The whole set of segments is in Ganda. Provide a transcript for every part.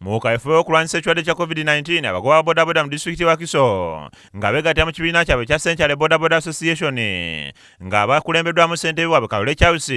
Mu kaifo okulwanyisa ekirwadde kya COVID-19 abagoba bodaboda mu disitulikiti wa Kiso nga beegattira mu kibiina kyabwe kya Central Boda Association nga bakulembeddwamu ssentebe waabwe Kalole Charles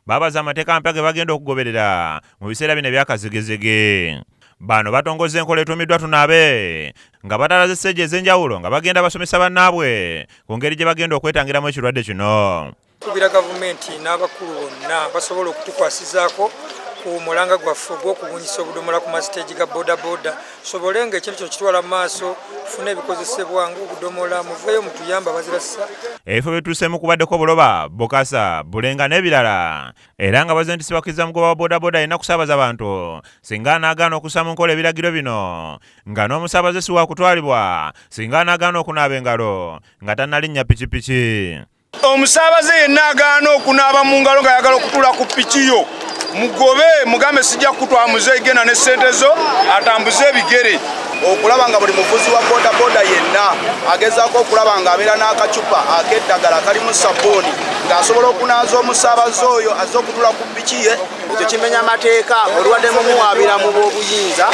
babaza amateeka amapya ge bagenda okugoberera mu biseera bino ebyakazigezege. Bano batongoza enkola etuumiddwa Tunaabe nga batalaze sseegi ez'enjawulo nga bagenda basomesa bannaabwe ku ngeri gye bagenda okwetangiramu ekirwadde kino. Kubira gavumenti n'abakulu bonna basobola okutukwasizaako ku mulanga gwaffe ogw'okubunyisa obudomola ku masiteegi ga bodaboda sobole ng'ekintu kino kitwala mu maaso tufune ebikozesebwa ng'obudomola muveeyo mutuyamba bazirasa. Ebifo byetuuseemu kubaddeko Buloba, Bokasa, Bulenga n'ebirala era nga bazentisi bakkiriza mugoba wa bodaboda alina kusaabaza abantu singa anaagaana okussa mu nkola ebiragiro bino nga n'omusaabaze si wa kutwalibwa singa anaagaana okunaaba engalo nga tannalinnya pikipiki. Omusaabaze yenna agaana okunaaba mu ngalo nga ayagala okutuula ku piki yo mugobe mugambe sijja kutwala muze genda ne ssente zo atambuze ebigere. Okulaba nga buli muvuzi wa bodaboda yenna agezaako okulaba nga abeera n'akacupa ak'eddagala kalimu sabbuuni ng'asobola okunaaza omusaabaze oyo azze okutuula ku piki ye. Ekyo kimenya amateeka olwadde mumuwaabira mu b'obuyinza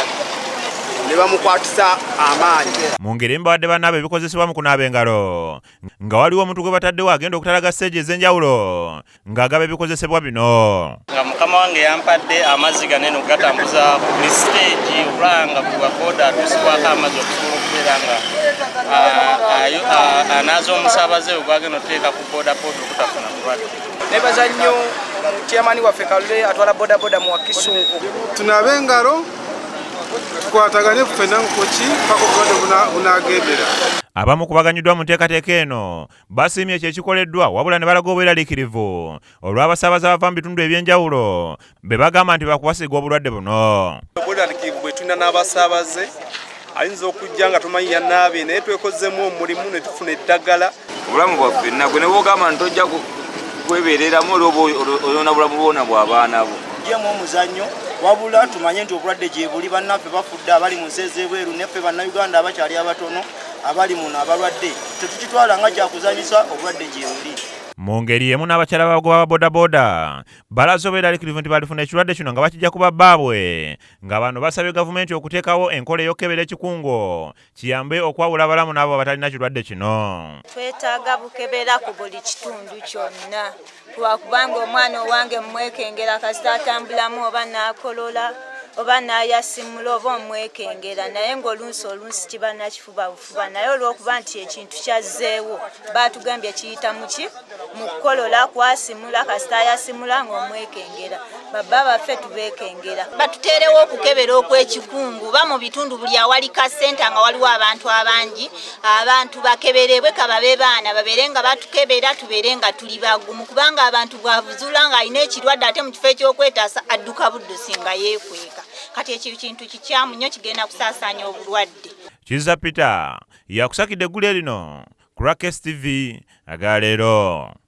ne bamukwatisa amaanyi. Mu ngeri mbadde bannaabwe ebikozesebwa mu kunaaba engalo nga waliwo omuntu gwe bataddewo agenda okutalaga sseegi ez'enjawulo ng'agaba ebikozesebwa bino. Nga mukama wange yampadde amazzi ganene okugatambuza ku siteegi okulanga buli waboda atusibwako amazzi okusobola okubeera nga anaaza omusaabaze we gwagenda oteeka ku bodaboda okutafuna kulwadde. Nebaza nnyo chairman waffe Kalole atwala bodaboda mu Wakiso. Tunaabe engalo tukwatagane ffenna nkoki paka obulwadde bunaagendera. Abamu kubaganyiddwa mu nteekateeka eno basiimye ekyo ekikoleddwa wabula ne balaga obweraliikirivu olw'abasaabaze abava mu bitundu eby'enjawulo be bagamba nti bakuwasiga obulwadde buno. Obweraliikirivu bwe tulina n'abasaabaze ayinza okujja nga tumanyi yannaabe naye twekozzemu omulimu ne tufuna eddagala. Obulamu bwaffe nagwe ne bwogamba nti tojja kwebeereramu olwoba oyona bulamu bwona bw'abaana bo. Mu omuzannyo wabula tumanye nti obulwadde gye buli bannaffe bafudde abali mu nsi ez'ebweru neffe bannayuganda abakyali abatono abali muno abalwadde tetukitwala nga kyakuzanyisa obulwadde gye buli. Mu ngeri emu n'abakyala bagoba ba bodaboda balaze obweraliikirivu nti balifuna ekirwadde kino nga bakijja ku babbaabwe nga bano basabye gavumenti okuteekawo enkola ey'okkebera ekikungo kiyambe okwawula abalamu n'abo abatalina kirwadde kino. Twetaaga bukebera ku buli kitundu kyonna lwakubanga omwana owange mmwekengera kasita atambulamu oba n'akolola oba n'ayasimula oba omwekengera naye ng'oluusi kiba nakifuba bufuba naye olw'okuba nti ekintu kyazzeewo baatugambye kiyita mu kukolola kwasimula kasita ayasimula ng'omwekengera babba baffe tubeekengera. Batuteerewo okukebera okw'ekikungu ba mu bitundu buli awali kasenta nga waliwo abantu abangi abantu bakeberebwe kababe baana babeere nga batukebera tubeere nga tuli bagumu kubanga abantu bwavuzula nga alina ekirwadde ate mu kifo ekyokwetaasa adduka buddusi nga yeekweka kati ekyo kintu kikyamu nnyo kigenda kusaasaanya obulwadde. Kiza Peter yakusakidde eggulire lino ku Rakes TV aga leero.